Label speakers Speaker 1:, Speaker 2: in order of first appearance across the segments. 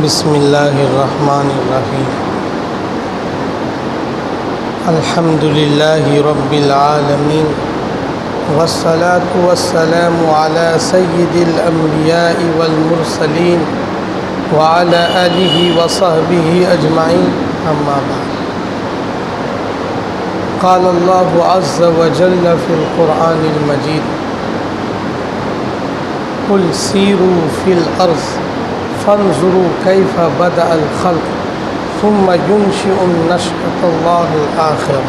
Speaker 1: بسم اللہ الرحمن الرحیم الحمد للہ رب العالمین والصلاة والسلام علی سید الانبیاء والمرسلین وعلی آلہ وصحبہ اجمعین اما بعد قال اللہ عز وجل فی القرآن المجید قل سیروا فی الارض فانظروا كيف بدأ الخلق ثم ينشئ النشأة الله الآخرة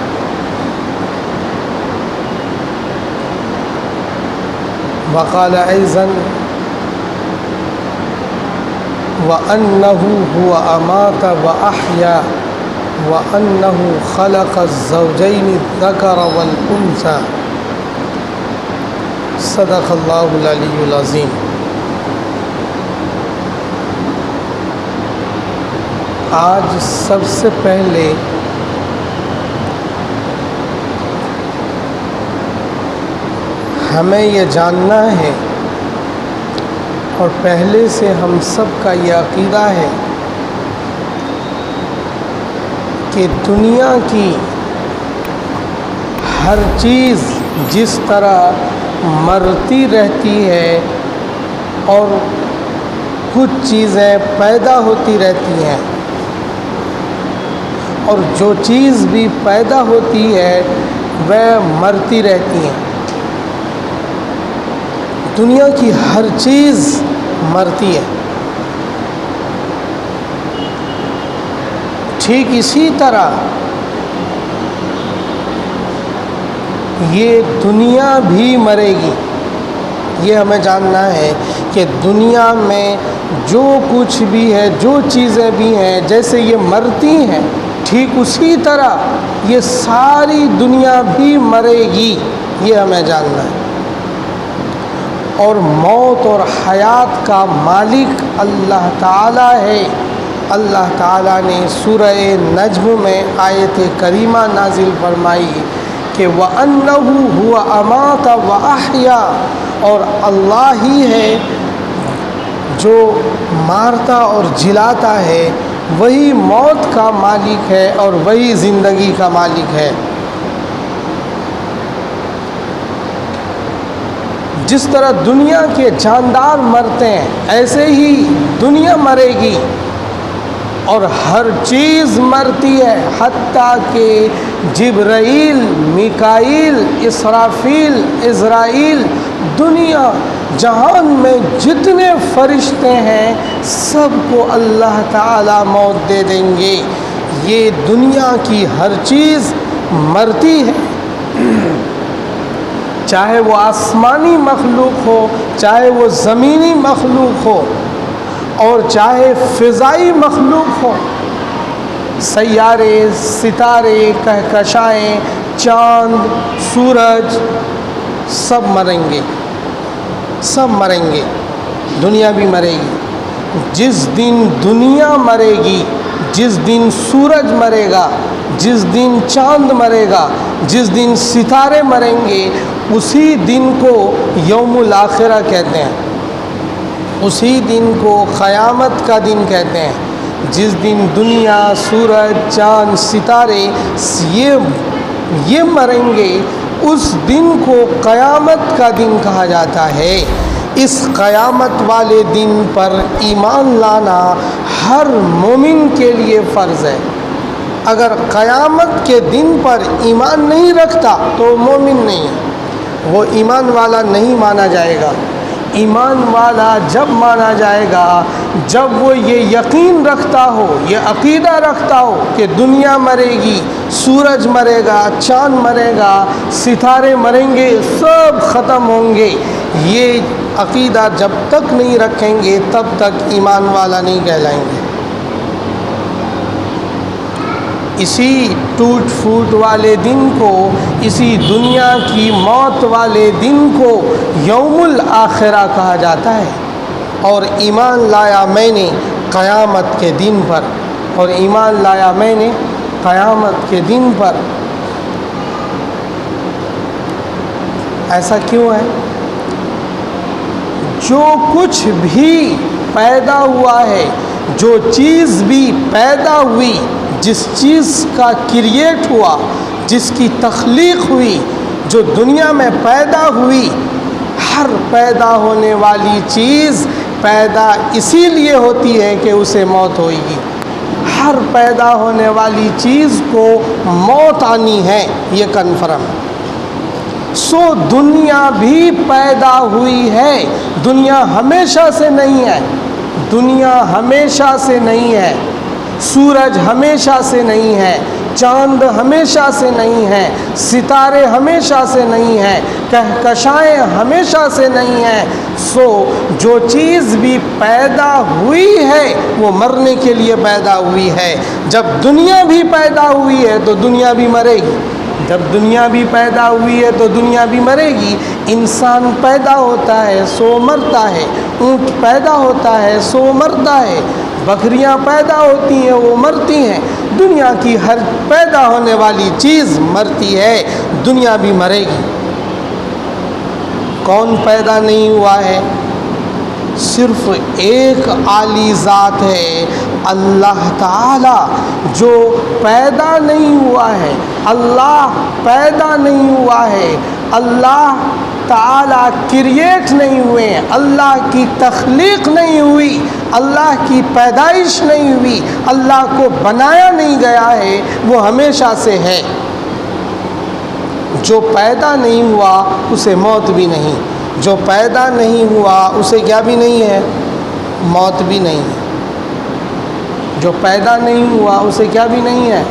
Speaker 1: وقال أيضا وأنه هو أمات وأحيا وأنه خلق الزوجين الذكر والأنثى صدق الله العلي العظيم. آج سب سے پہلے ہمیں یہ جاننا ہے اور پہلے سے ہم سب کا یہ عقیدہ ہے کہ دنیا کی ہر چیز جس طرح مرتی رہتی ہے اور کچھ چیزیں پیدا ہوتی رہتی ہیں اور جو چیز بھی پیدا ہوتی ہے وہ مرتی رہتی ہیں. دنیا کی ہر چیز مرتی ہے. ٹھیک اسی طرح یہ دنیا بھی مرے گی. یہ ہمیں جاننا ہے کہ دنیا میں جو کچھ بھی ہے، جو چیزیں بھی ہیں، جیسے یہ مرتی ہیں، ٹھیک اسی طرح یہ ساری دنیا بھی مرے گی. یہ ہمیں جاننا ہے. اور موت اور حیات کا مالک اللہ تعالیٰ ہے. اللہ تعالیٰ نے سورہ نجم میں آیت کریمہ نازل فرمائی کہ وَأَنَّهُ هُوَ أَمَاتَ وَأَحْيَا، اور اللہ ہی ہے جو مارتا اور جلاتا ہے، وہی موت کا مالک ہے اور وہی زندگی کا مالک ہے. جس طرح دنیا کے جاندار مرتے ہیں ایسے ہی دنیا مرے گی اور ہر چیز مرتی ہے، حتیٰ کہ جبرائیل، میکائیل، اسرافیل، عزرائیل، دنیا جہان میں جتنے فرشتے ہیں سب کو اللہ تعالیٰ موت دے دیں گے. یہ دنیا کی ہر چیز مرتی ہے، چاہے وہ آسمانی مخلوق ہو، چاہے وہ زمینی مخلوق ہو، اور چاہے فضائی مخلوق ہو. سیارے، ستارے، کہکشائیں، چاند، سورج، سب مریں گے، سب مریں گے. دنیا بھی مرے گی. جس دن دنیا مرے گی، جس دن سورج مرے گا، جس دن چاند مرے گا، جس دن ستارے مریں گے، اسی دن کو یوم الآخرہ کہتے ہیں. اسی دن کو قیامت کا دن کہتے ہیں. جس دن دنیا، سورج، چاند، ستارے یہ مریں گے، اس دن کو قیامت کا دن کہا جاتا ہے. اس قیامت والے دن پر ایمان لانا ہر مومن کے لیے فرض ہے. اگر قیامت کے دن پر ایمان نہیں رکھتا تو مومن نہیں ہے، وہ ایمان والا نہیں مانا جائے گا. ایمان والا جب مانا جائے گا جب وہ یہ یقین رکھتا ہو، یہ عقیدہ رکھتا ہو کہ دنیا مرے گی، سورج مرے گا، چاند مرے گا، ستارے مریں گے، سب ختم ہوں گے. یہ عقیدہ جب تک نہیں رکھیں گے تب تک ایمان والا نہیں کہلائیں گے. اسی ٹوٹ پھوٹ والے دن کو، اسی دنیا کی موت والے دن کو یوم الآخرہ کہا جاتا ہے. اور ایمان لایا میں نے قیامت کے دن پر، اور ایمان لایا میں نے قیامت کے دن پر. ایسا کیوں ہے؟ جو کچھ بھی پیدا ہوا ہے، جو چیز بھی پیدا ہوئی، جس چیز کا کریٹ ہوا، جس کی تخلیق ہوئی، جو دنیا میں پیدا ہوئی، ہر پیدا ہونے والی چیز پیدا اسی لیے ہوتی ہے کہ اسے موت ہوئے گی۔ ہر پیدا ہونے والی چیز کو موت آنی ہے، یہ کنفرم ہے۔ سو دنیا بھی پیدا ہوئی ہے، دنیا ہمیشہ سے نہیں ہے، دنیا ہمیشہ سے نہیں ہے، سورج ہمیشہ سے نہیں ہے، چاند ہمیشہ سے نہیں ہے، ستارے ہمیشہ سے نہیں ہیں، کہکشائیں ہمیشہ سے نہیں ہیں۔ سو جو چیز بھی پیدا ہوئی ہے وہ مرنے کے لیے پیدا ہوئی ہے۔ جب دنیا بھی پیدا ہوئی ہے تو دنیا بھی مرے گی، جب دنیا بھی پیدا ہوئی ہے تو دنیا بھی مرے گی۔ انسان پیدا ہوتا ہے سو مرتا ہے، اونٹ پیدا ہوتا ہے سو مرتا ہے، بکریاں پیدا ہوتی ہیں وہ مرتی ہیں، دنیا کی ہر پیدا ہونے والی چیز مرتی ہے، دنیا بھی مرے گی۔ کون پیدا نہیں ہوا ہے؟ صرف ایک عالی ذات ہے، اللہ تعالی، جو پیدا نہیں ہوا ہے۔ اللہ پیدا نہیں ہوا ہے، اللہ تعالی کریٹ نہیں ہوئے ہیں، اللہ کی تخلیق نہیں ہوئی، اللہ کی پیدائش نہیں ہوئی، اللہ کو بنایا نہیں گیا ہے، وہ ہمیشہ سے ہے۔ جو پیدا نہیں ہوا اسے موت بھی نہیں، جو پیدا نہیں ہوا اسے کیا بھی نہیں ہے؟ موت بھی نہیں ہے۔ جو پیدا نہیں ہوا اسے کیا بھی نہیں ہے؟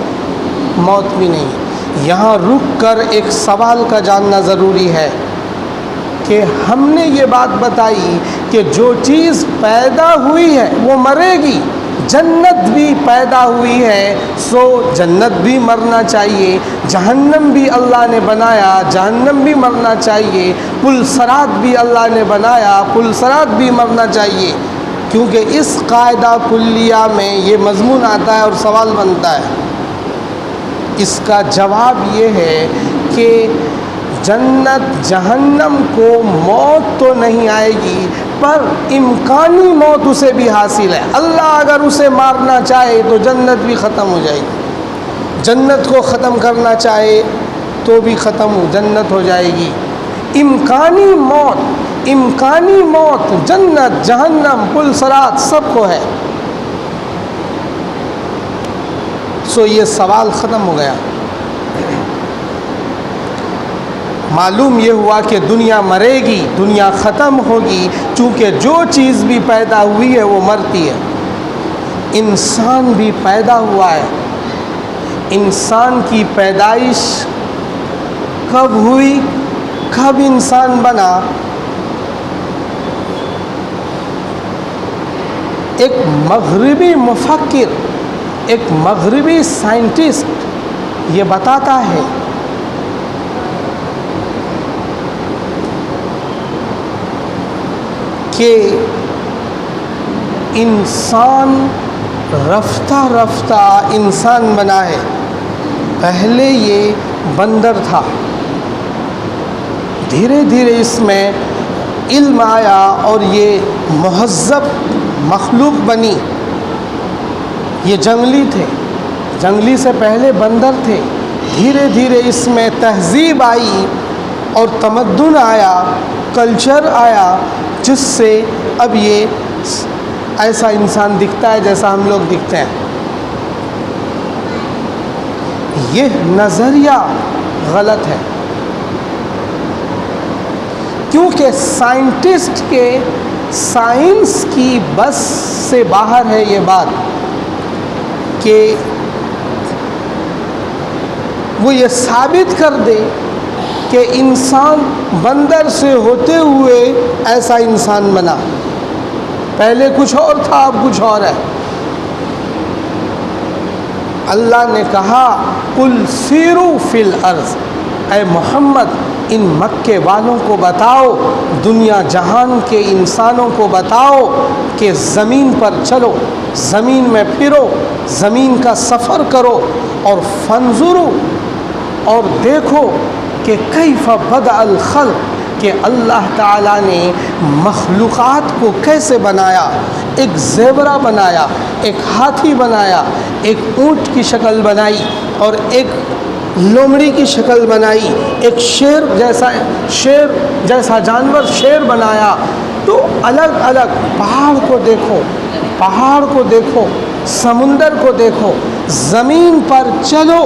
Speaker 1: موت بھی نہیں ہے۔ یہاں رک کر ایک سوال کا جاننا ضروری ہے کہ ہم نے یہ بات بتائی کہ جو چیز پیدا ہوئی ہے وہ مرے گی، جنت بھی پیدا ہوئی ہے سو جنت بھی مرنا چاہیے، جہنم بھی اللہ نے بنایا، جہنم بھی مرنا چاہیے، پل صراط بھی اللہ نے بنایا، پل صراط بھی مرنا چاہیے، کیونکہ اس قاعدہ کلیہ میں یہ مضمون آتا ہے اور سوال بنتا ہے۔ اس کا جواب یہ ہے کہ جنت جہنم کو موت تو نہیں آئے گی، پر امکانی موت اسے بھی حاصل ہے۔ اللہ اگر اسے مارنا چاہے تو جنت بھی ختم ہو جائے گی، جنت کو ختم کرنا چاہے تو بھی جنت ہو جائے گی۔ امکانی موت جنت جہنم پل صراط سب کو ہے۔ سو یہ سوال ختم ہو گیا۔ معلوم یہ ہوا کہ دنیا مرے گی، دنیا ختم ہوگی، چونکہ جو چیز بھی پیدا ہوئی ہے وہ مرتی ہے۔ انسان بھی پیدا ہوا ہے، انسان کی پیدائش کب ہوئی، کب انسان بنا؟ ایک مغربی مفکر، ایک مغربی سائنٹسٹ یہ بتاتا ہے کہ انسان رفتہ رفتہ انسان بنا ہے۔ پہلے یہ بندر تھا، دھیرے دھیرے اس میں علم آیا اور یہ مہذب مخلوق بنی۔ یہ جنگلی تھے، جنگلی سے پہلے بندر تھے، دھیرے دھیرے اس میں تہذیب آئی اور تمدن آیا، کلچر آیا، جس سے اب یہ ایسا انسان دکھتا ہے جیسا ہم لوگ دکھتے ہیں۔ یہ نظریہ غلط ہے، کیونکہ سائنٹسٹ کے سائنس کی بس سے باہر ہے یہ بات کہ وہ یہ ثابت کر دے کہ انسان بندر سے ہوتے ہوئے ایسا انسان بنا، پہلے کچھ اور تھا اب کچھ اور ہے۔ اللہ نے کہا قل سیروا فی الارض، اے محمد ان مکے والوں کو بتاؤ، دنیا جہان کے انسانوں کو بتاؤ کہ زمین پر چلو، زمین میں پھرو، زمین کا سفر کرو، اور فانظروا، اور دیکھو کہ کیف بدأ الخلق، کہ اللہ تعالیٰ نے مخلوقات کو کیسے بنایا، ایک زیورہ بنایا، ایک ہاتھی بنایا، ایک اونٹ کی شکل بنائی اور ایک لومڑی کی شکل بنائی، ایک شیر جیسا جانور شیر بنایا۔ تو الگ الگ پہاڑ کو دیکھو، سمندر کو دیکھو، زمین پر چلو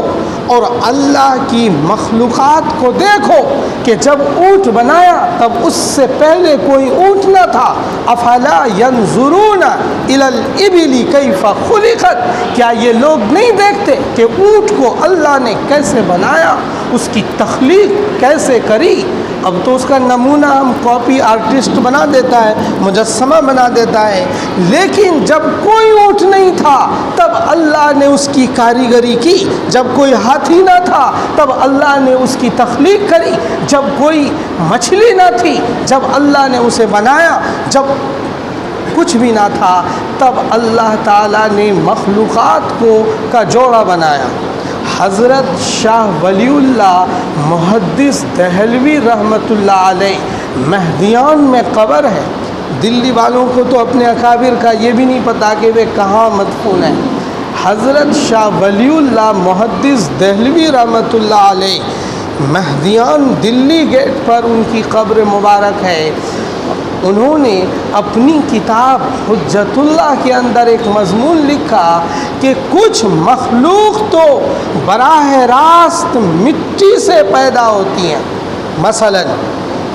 Speaker 1: اور اللہ کی مخلوقات کو دیکھو کہ جب اونٹ بنایا تب اس سے پہلے کوئی اونٹ نہ تھا۔ افلا ینظرون الی الابل کیف خلقت، کیا یہ لوگ نہیں دیکھتے کہ اونٹ کو اللہ نے کیسے بنایا، اس کی تخلیق کیسے کری؟ اب تو اس کا نمونہ ہم کاپی آرٹسٹ بنا دیتا ہے، مجسمہ بنا دیتا ہے، لیکن جب کوئی اونٹ نہیں تھا تب اللہ نے اس کی کاریگری کی، جب کوئی ہاتھی نہ تھا تب اللہ نے اس کی تخلیق کری، جب کوئی مچھلی نہ تھی جب اللہ نے اسے بنایا، جب کچھ بھی نہ تھا تب اللہ تعالیٰ نے مخلوقات کا جوڑا بنایا۔ حضرت شاہ ولی اللہ محدث دہلوی رحمۃ اللہ علیہ مہدیان میں قبر ہے۔ دلی والوں کو تو اپنے اکابر کا یہ بھی نہیں پتا کہ وہ کہاں مدفون ہے۔ حضرت شاہ ولی اللہ محدث دہلوی رحمۃ اللہ علیہ مہدیان دلی گیٹ پر ان کی قبر مبارک ہے۔ انہوں نے اپنی کتاب حجت اللہ کے اندر ایک مضمون لکھا کہ کچھ مخلوق تو براہ راست مٹی سے پیدا ہوتی ہیں۔ مثلا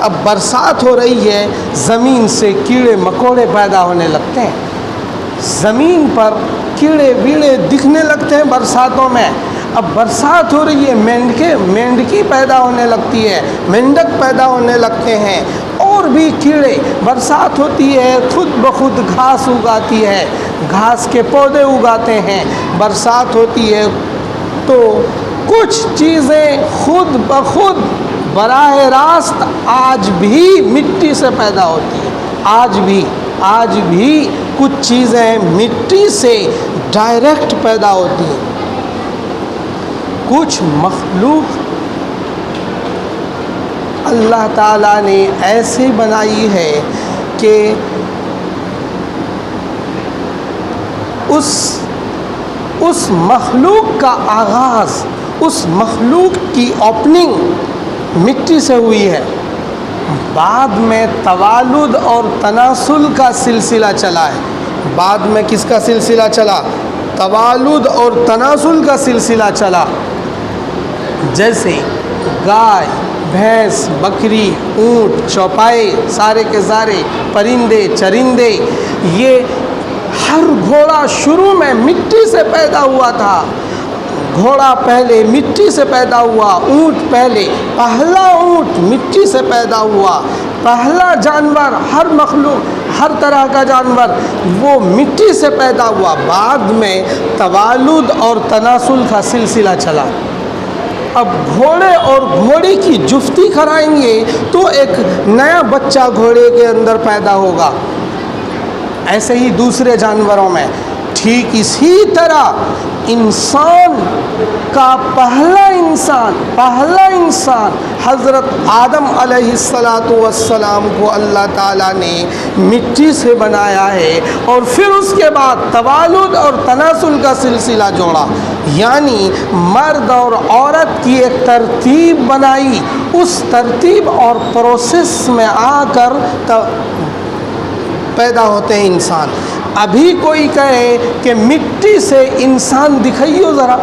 Speaker 1: اب برسات ہو رہی ہے، زمین سے کیڑے مکوڑے پیدا ہونے لگتے ہیں، زمین پر کیڑے ویڑے دکھنے لگتے ہیں برساتوں میں۔ اب برسات ہو رہی ہے، مینڈکی پیدا ہونے لگتی ہے، مینڈک پیدا ہونے لگتے ہیں، اور بھی کیڑے۔ برسات ہوتی ہے، خود بخود گھاس اگاتی ہے، گھاس کے پودے اگاتے ہیں۔ برسات ہوتی ہے تو کچھ چیزیں خود بخود براہ راست آج بھی مٹی سے پیدا ہوتی ہیں۔ آج بھی کچھ چیزیں مٹی سے ڈائریکٹ پیدا ہوتی ہیں۔ کچھ مخلوق اللہ تعالیٰ نے ایسی بنائی ہے کہ اس مخلوق کا آغاز، اس مخلوق کی اوپننگ مٹی سے ہوئی ہے، بعد میں توالد اور تناسل کا سلسلہ چلا ہے۔ بعد میں کس کا سلسلہ چلا؟ توالد اور تناسل کا سلسلہ چلا۔ جیسے گائے، بھینس، بکری، اونٹ، چوپائے، سارے کے سارے پرندے چرندے، یہ ہر گھوڑا شروع میں مٹی سے پیدا ہوا تھا۔ گھوڑا پہلے مٹی سے پیدا ہوا، اونٹ پہلا اونٹ مٹی سے پیدا ہوا، پہلا جانور، ہر مخلوق، ہر طرح کا جانور وہ مٹی سے پیدا ہوا۔ بعد میں توالد اور تناسل کا سلسلہ چلا۔ اب گھوڑے اور گھوڑی کی جفتی کرائیں گے تو ایک نیا بچہ گھوڑے کے اندر پیدا ہوگا، ایسے ہی دوسرے جانوروں میں۔ ٹھیک اسی طرح انسان کا پہلا انسان حضرت آدم علیہ السلام کو اللہ تعالیٰ نے مٹی سے بنایا ہے، اور پھر اس کے بعد توالد اور تناسل کا سلسلہ جوڑا، یعنی مرد اور عورت کی ایک ترتیب بنائی، اس ترتیب اور پروسیس میں آ کر پیدا ہوتے ہیں انسان۔ ابھی کوئی کہے کہ مٹی سے انسان دکھائیو ذرا،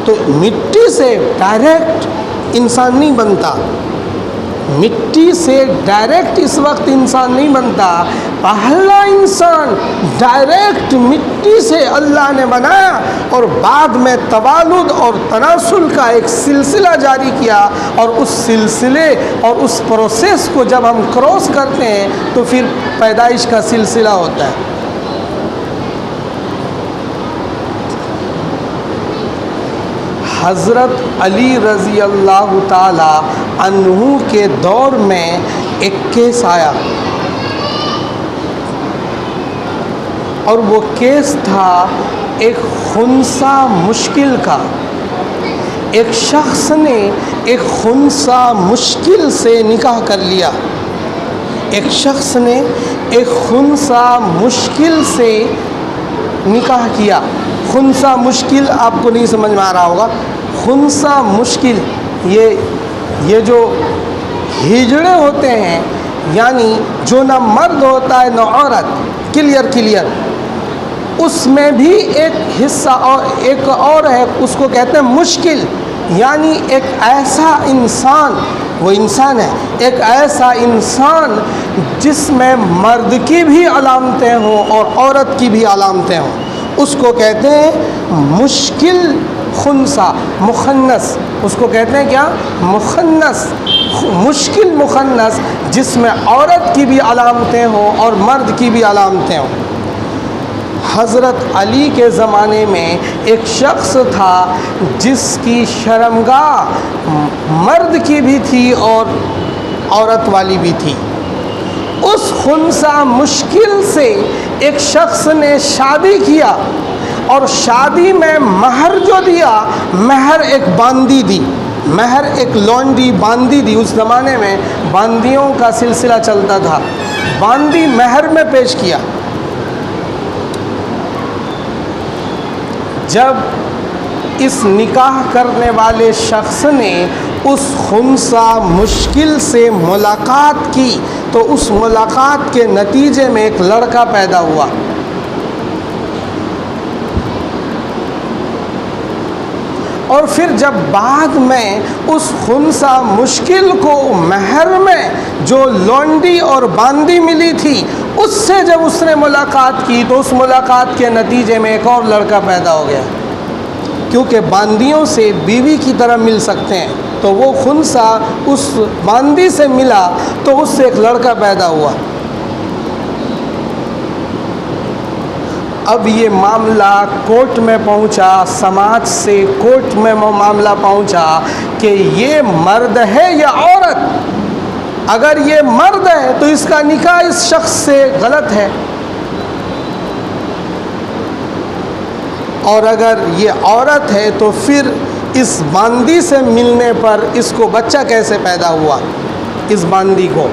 Speaker 1: تو مٹی سے ڈائریکٹ انسان نہیں بنتا، مٹی سے ڈائریکٹ اس وقت انسان نہیں بنتا۔ پہلا انسان ڈائریکٹ مٹی سے اللہ نے بنایا، اور بعد میں توالد اور تناسل کا ایک سلسلہ جاری کیا، اور اس سلسلے اور اس پروسیس کو جب ہم کراس کرتے ہیں تو پھر پیدائش کا سلسلہ ہوتا ہے۔ حضرت علی رضی اللہ تعالی عنہ کے دور میں ایک کیس آیا، اور وہ کیس تھا ایک خنثی مشکل کا۔ ایک شخص نے ایک خنثی مشکل سے نکاح کر لیا، ایک شخص نے ایک خنثی مشکل سے نکاح کیا. خنثی مشکل آپ کو نہیں سمجھ میں آ رہا ہوگا. خنثی مشکل یہ جو ہجڑے ہوتے ہیں، یعنی جو نہ مرد ہوتا ہے نہ عورت، کلیئر اس میں بھی ایک حصہ اور ایک اور ہے، اس کو کہتے ہیں مشکل. یعنی ایک ایسا انسان، وہ انسان ہے، ایک ایسا انسان جس میں مرد کی بھی علامتیں ہوں اور عورت کی بھی علامتیں ہوں، اس کو کہتے ہیں مشکل خنثی، مخنث. اس کو کہتے ہیں کیا؟ مخنث. مشکل مخنث جس میں عورت کی بھی علامتیں ہوں اور مرد کی بھی علامتیں ہوں. حضرت علی کے زمانے میں ایک شخص تھا جس کی شرمگاہ مرد کی بھی تھی اور عورت والی بھی تھی. اس خنثی مشکل سے ایک شخص نے شادی کیا، اور شادی میں مہر جو دیا، مہر ایک باندی دی، مہر ایک لونڈی باندی دی. اس زمانے میں باندیوں کا سلسلہ چلتا تھا. باندی مہر میں پیش کیا. جب اس نکاح کرنے والے شخص نے اس خنثی مشکل سے ملاقات کی تو اس ملاقات کے نتیجے میں ایک لڑکا پیدا ہوا. اور پھر جب بعد میں اس خنثی مشکل کو مہر میں جو لونڈی اور باندی ملی تھی، اس سے جب اس نے ملاقات کی تو اس ملاقات کے نتیجے میں ایک اور لڑکا پیدا ہو گیا. کیونکہ باندیوں سے بیوی کی طرح مل سکتے ہیں، تو وہ خنثی اس باندی سے ملا تو اس سے ایک لڑکا پیدا ہوا. اب یہ معاملہ کورٹ میں پہنچا، سماج سے کورٹ میں معاملہ پہنچا کہ یہ مرد ہے یا عورت. اگر یہ مرد ہے تو اس کا نکاح اس شخص سے غلط ہے، اور اگر یہ عورت ہے تو پھر اس باندی سے ملنے پر اس کو بچہ کیسے پیدا ہوا، اس باندی کو.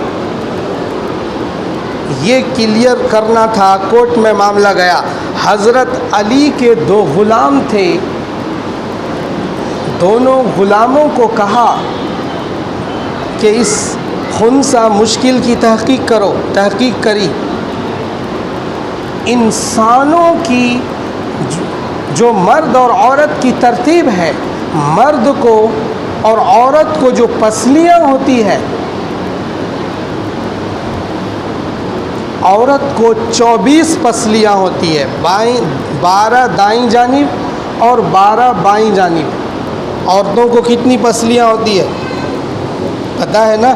Speaker 1: یہ کلیئر کرنا تھا. کورٹ میں معاملہ گیا. حضرت علی کے 2 غلام تھے. دونوں غلاموں کو کہا کہ اس خنثی مشکل کی تحقیق کرو. تحقیق کری. انسانوں کی جو مرد اور عورت کی ترتیب ہے، مرد کو اور عورت کو جو پسلیاں ہوتی ہے، عورت کو 24 پسلیاں ہوتی ہے، 12 دائیں جانب اور 12 بائیں جانب. عورتوں کو کتنی پسلیاں ہوتی ہے پتہ ہے نا؟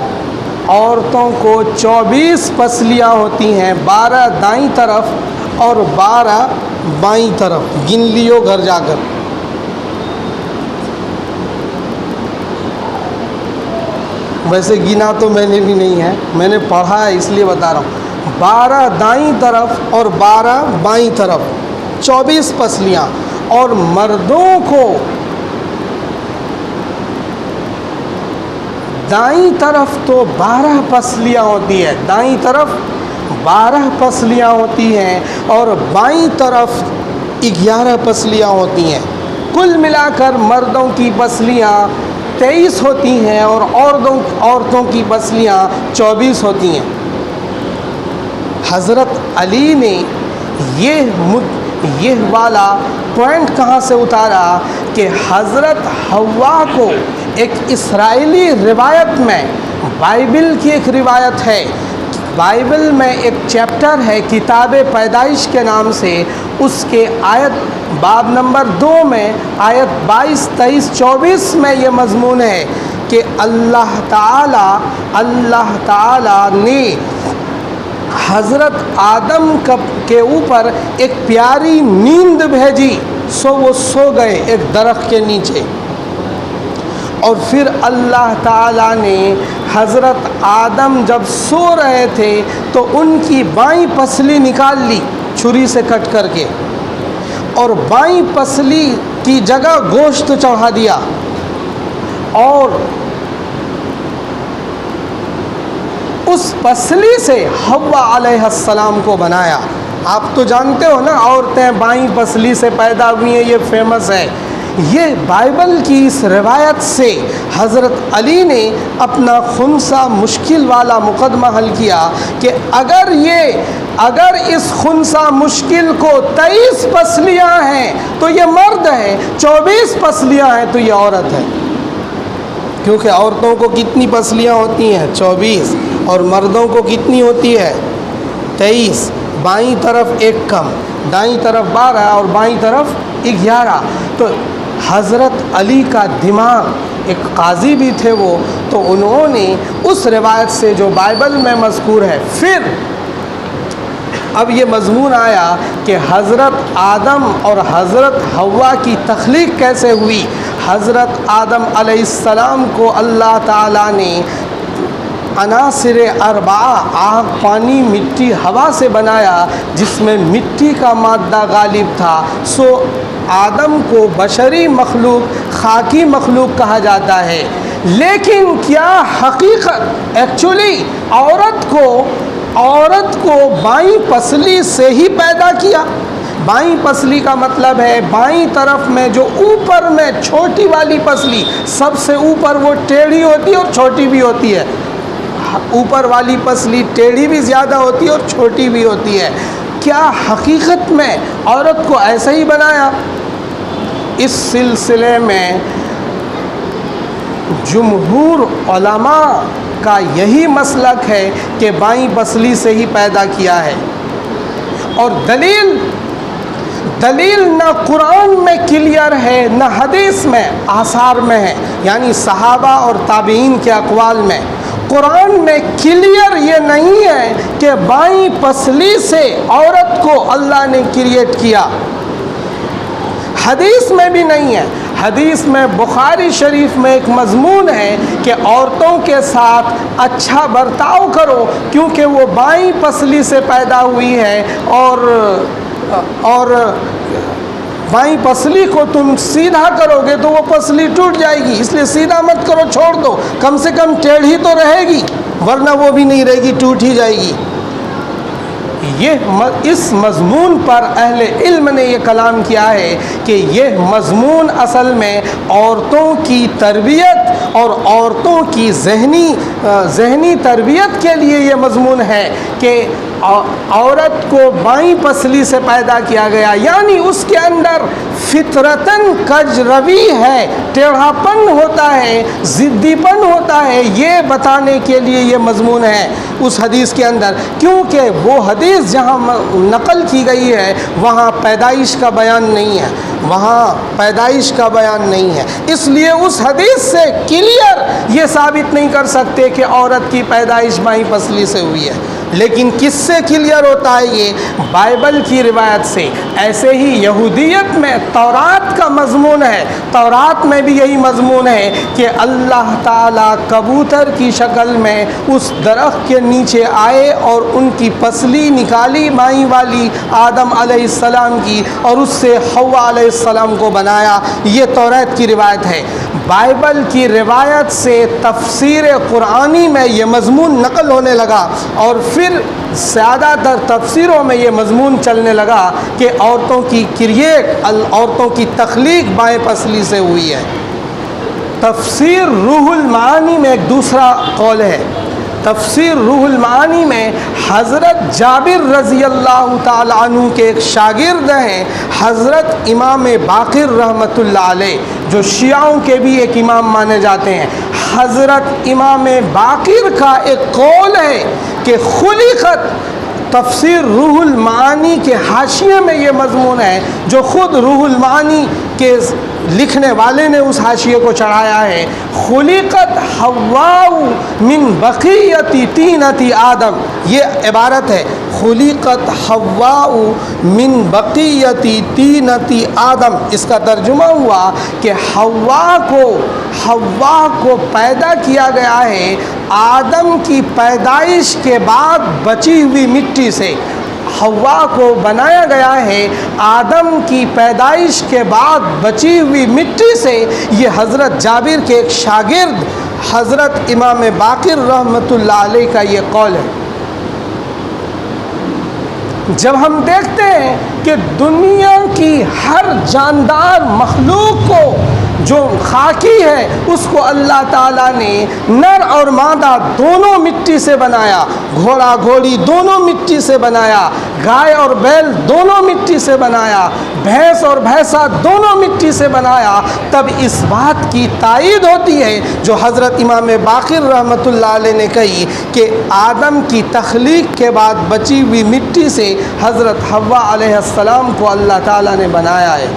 Speaker 1: عورتوں کو 24 پسلیاں ہوتی ہیں، 12 دائیں طرف اور 12 بائیں طرف. گن لیو گھر جا کر. ویسے گنا تو میں نے بھی نہیں ہے، میں نے پڑھا ہے اس لیے بتا رہا ہوں. 12 دائیں طرف اور 12 بائیں طرف، 24 پسلیاں. اور مردوں کو دائیں طرف تو 12 پسلیاں ہوتی ہے، دائیں طرف 12 پسلیاں ہوتی ہیں اور بائیں طرف 11 پسلیاں ہوتی ہیں. کل ملا کر مردوں کی پسلیاں 23 ہوتی ہیں اور عورتوں کی پسلیاں 24 ہوتی ہیں. حضرت علی نے یہ والا پوائنٹ کہاں سے اتارا کہ حضرت حوا کو ایک اسرائیلی روایت میں، بائبل کی ایک روایت ہے، بائبل میں ایک چیپٹر ہے کتاب پیدائش کے نام سے، اس کے آیت باب نمبر 2 میں آیت 22، 23، 24 میں یہ مضمون ہے کہ اللہ تعالی نے حضرت آدم کے اوپر ایک پیاری نیند بھیجی، سو وہ سو گئے ایک درخت کے نیچے. اور پھر اللہ تعالیٰ نے حضرت آدم جب سو رہے تھے تو ان کی بائیں پسلی نکال لی چھری سے کٹ کر کے، اور بائیں پسلی کی جگہ گوشت چڑھا دیا، اور اس پسلی سے حوا علیہ السلام کو بنایا۔ آپ تو جانتے ہو نا، عورتیں بائیں پسلی سے پیدا ہوئی ہیں، یہ فیمس ہے۔ یہ بائبل کی اس روایت سے حضرت علی نے اپنا خنثی مشکل والا مقدمہ حل کیا کہ اگر اس خنثی مشکل کو 23 پسلیاں ہیں تو یہ مرد ہے، 24 پسلیاں ہیں تو یہ عورت ہے۔ کیونکہ عورتوں کو کتنی پسلیاں ہوتی ہیں؟ 24، اور مردوں کو کتنی ہوتی ہے؟ 23۔ بائیں طرف ایک کم، دائیں طرف 12 اور بائیں طرف 11۔ تو حضرت علی کا دماغ، ایک قاضی بھی تھے وہ، تو انہوں نے اس روایت سے جو بائبل میں مذکور ہے، پھر اب یہ مضمون آیا کہ حضرت آدم اور حضرت حوا کی تخلیق کیسے ہوئی۔ حضرت آدم علیہ السلام کو اللہ تعالیٰ نے عناصر اربعہ، آگ، پانی، مٹی، ہوا سے بنایا، جس میں مٹی کا مادہ غالب تھا، سو آدم کو بشری مخلوق، خاکی مخلوق کہا جاتا ہے۔ لیکن کیا حقیقت ایکچولی عورت کو بائیں پسلی سے ہی پیدا کیا؟ بائیں پسلی کا مطلب ہے بائیں طرف میں جو اوپر میں چھوٹی والی پسلی، سب سے اوپر وہ ٹیڑھی ہوتی ہے اور چھوٹی بھی ہوتی ہے۔ اوپر والی پسلی ٹیڑھی بھی زیادہ ہوتی ہے اور چھوٹی بھی ہوتی ہے۔ کیا حقیقت میں عورت کو ایسا ہی بنایا؟ اس سلسلے میں جمہور علماء کا یہی مسلک ہے کہ بائیں پسلی سے ہی پیدا کیا ہے، اور دلیل نہ قرآن میں کلیئر ہے، نہ حدیث میں، آثار میں ہے، یعنی صحابہ اور تابعین کے اقوال میں۔ قرآن میں کلیئر یہ نہیں ہے کہ بائیں پسلی سے عورت کو اللہ نے کریٹ کیا، حدیث میں بھی نہیں ہے۔ حدیث میں بخاری شریف میں ایک مضمون ہے کہ عورتوں کے ساتھ اچھا برتاؤ کرو کیونکہ وہ بائیں پسلی سے پیدا ہوئی ہے، اور بائیں پسلی کو تم سیدھا کرو گے تو وہ پسلی ٹوٹ جائے گی، اس لیے سیدھا مت کرو، چھوڑ دو، کم سے کم ٹیڑھی تو رہے گی، ورنہ وہ بھی نہیں رہے گی، ٹوٹ ہی جائے گی۔ اس مضمون پر اہل علم نے یہ کلام کیا ہے کہ یہ مضمون اصل میں عورتوں کی تربیت اور عورتوں کی ذہنی تربیت کے لیے یہ مضمون ہے کہ عورت کو بائیں پسلی سے پیدا کیا گیا، یعنی اس کے اندر فطرتاً کج روی ہے، ٹیڑھا پن ہوتا ہے، ضدی پن ہوتا ہے، یہ بتانے کے لیے یہ مضمون ہے اس حدیث کے اندر۔ کیونکہ وہ حدیث جہاں نقل کی گئی ہے وہاں پیدائش کا بیان نہیں ہے، اس لیے اس حدیث سے کلیئر یہ ثابت نہیں کر سکتے کہ عورت کی پیدائش بائیں پسلی سے ہوئی ہے۔ لیکن کس سے کلیئر ہوتا ہے؟ یہ بائبل کی روایت سے۔ ایسے ہی یہودیت میں تورات کا مضمون ہے، تورات میں بھی یہی مضمون ہے کہ اللہ تعالیٰ کبوتر کی شکل میں اس درخت کے نیچے آئے اور ان کی پسلی نکالی بائیں والی آدم علیہ السلام کی، اور اس سے حوا علیہ السلام کو بنایا۔ یہ تورات کی روایت ہے۔ بائبل کی روایت سے تفسیر قرآنی میں یہ مضمون نقل ہونے لگا، اور پھر زیادہ تر تفسیروں میں یہ مضمون چلنے لگا کہ عورتوں کی تخلیق بائیں پسلی سے ہوئی ہے۔ تفسیر روح المعانی میں ایک دوسرا قول ہے۔ تفسیر روح المعانی میں حضرت جابر رضی اللہ تعالیٰ عنہ کے ایک شاگرد ہیں حضرت امام باقر رحمۃ اللہ علیہ، جو شیعوں کے بھی ایک امام مانے جاتے ہیں۔ حضرت امام باقر کا ایک قول ہے کہ خلقت، تفسیر روح المعانی کے حاشیے میں یہ مضمون ہے، جو خود روح المعانی کے لکھنے والے نے اس حاشیے کو چڑھایا ہے۔ خلقت حواء من بقیت طینۃ آدم، یہ عبارت ہے، خلقت حواء من بقیت طینۃ آدم۔ اس کا ترجمہ ہوا کہ حوا کو پیدا کیا گیا ہے آدم کی پیدائش کے بعد بچی ہوئی مٹی سے۔ حوا کو بنایا گیا ہے آدم کی پیدائش کے بعد بچی ہوئی مٹی سے۔ یہ حضرت جابر کے ایک شاگرد حضرت امام باقر رحمۃ اللہ علیہ کا یہ قول ہے۔ جب ہم دیکھتے ہیں کہ دنیا کی ہر جاندار مخلوق کو جو خاکی ہے اس کو اللہ تعالیٰ نے نر اور مادہ دونوں مٹی سے بنایا، گھوڑا گھوڑی دونوں مٹی سے بنایا، گائے اور بیل دونوں مٹی سے بنایا، بھینس اور بھینسا دونوں مٹی سے بنایا، تب اس بات کی تائید ہوتی ہے جو حضرت امام باقر رحمۃ اللہ علیہ نے کہی کہ آدم کی تخلیق کے بعد بچی ہوئی مٹی سے حضرت حوا علیہ السلام کو اللہ تعالیٰ نے بنایا ہے۔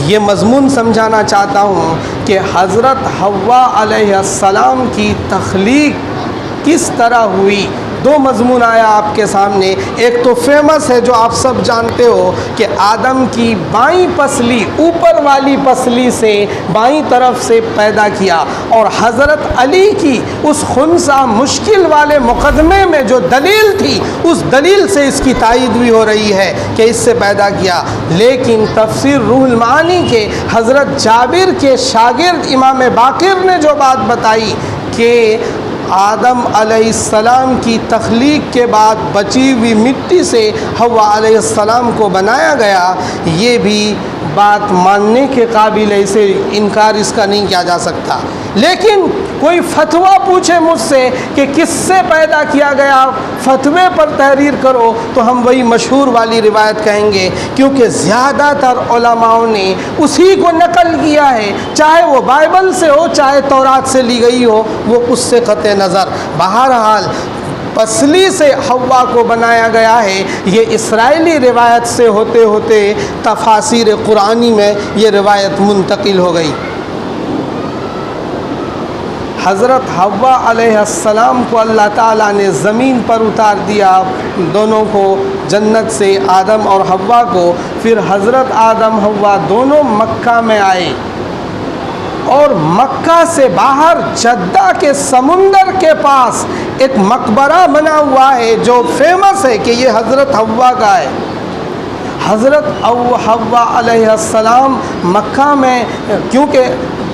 Speaker 1: یہ مضمون سمجھانا چاہتا ہوں کہ حضرت حوا علیہ السلام کی تخلیق کس طرح ہوئی۔ دو مضمون آیا آپ کے سامنے، ایک تو فیمس ہے جو آپ سب جانتے ہو کہ آدم کی بائیں پسلی اوپر والی پسلی سے بائیں طرف سے پیدا کیا، اور حضرت علی کی اس خنثی مشکل والے مقدمے میں جو دلیل تھی اس دلیل سے اس کی تائید بھی ہو رہی ہے کہ اس سے پیدا کیا۔ لیکن تفسیر روح المعانی کے حضرت جابر کے شاگرد امام باقر نے جو بات بتائی کہ آدم علیہ السلام کی تخلیق کے بعد بچی ہوئی مٹی سے حوا علیہ السلام کو بنایا گیا، یہ بھی بات ماننے کے قابل ہے، اسے انکار اس کا نہیں کیا جا سکتا۔ لیکن کوئی فتویٰ پوچھے مجھ سے کہ کس سے پیدا کیا گیا، فتوے پر تحریر کرو، تو ہم وہی مشہور والی روایت کہیں گے، کیونکہ زیادہ تر علماؤں نے اسی کو نقل کیا ہے، چاہے وہ بائبل سے ہو چاہے تورات سے لی گئی ہو، وہ اس سے قطع نظر۔ بہرحال پسلی سے حوا کو بنایا گیا ہے، یہ اسرائیلی روایت سے ہوتے ہوتے تفاسیر قرآنی میں یہ روایت منتقل ہو گئی۔ حضرت حوا علیہ السلام کو اللہ تعالیٰ نے زمین پر اتار دیا، دونوں کو جنت سے، آدم اور حوا کو۔ پھر حضرت آدم حوا دونوں مکہ میں آئے، اور مکہ سے باہر جدہ کے سمندر کے پاس ایک مقبرہ بنا ہوا ہے جو فیمس ہے کہ یہ حضرت حوا کا ہے۔ حضرت حوا علیہ السلام مکہ میں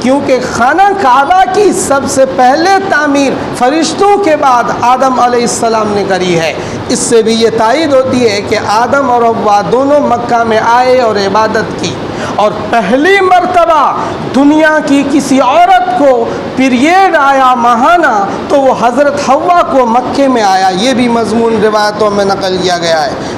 Speaker 1: کیونکہ خانہ کعبہ کی سب سے پہلے تعمیر فرشتوں کے بعد آدم علیہ السلام نے کری ہے، اس سے بھی یہ تائید ہوتی ہے کہ آدم اور حوا دونوں مکہ میں آئے اور عبادت کی، اور پہلی مرتبہ دنیا کی کسی عورت کو پیریڈ آیا ماہانہ تو وہ حضرت حوا کو مکے میں آیا۔ یہ بھی مضمون روایتوں میں نقل کیا گیا ہے۔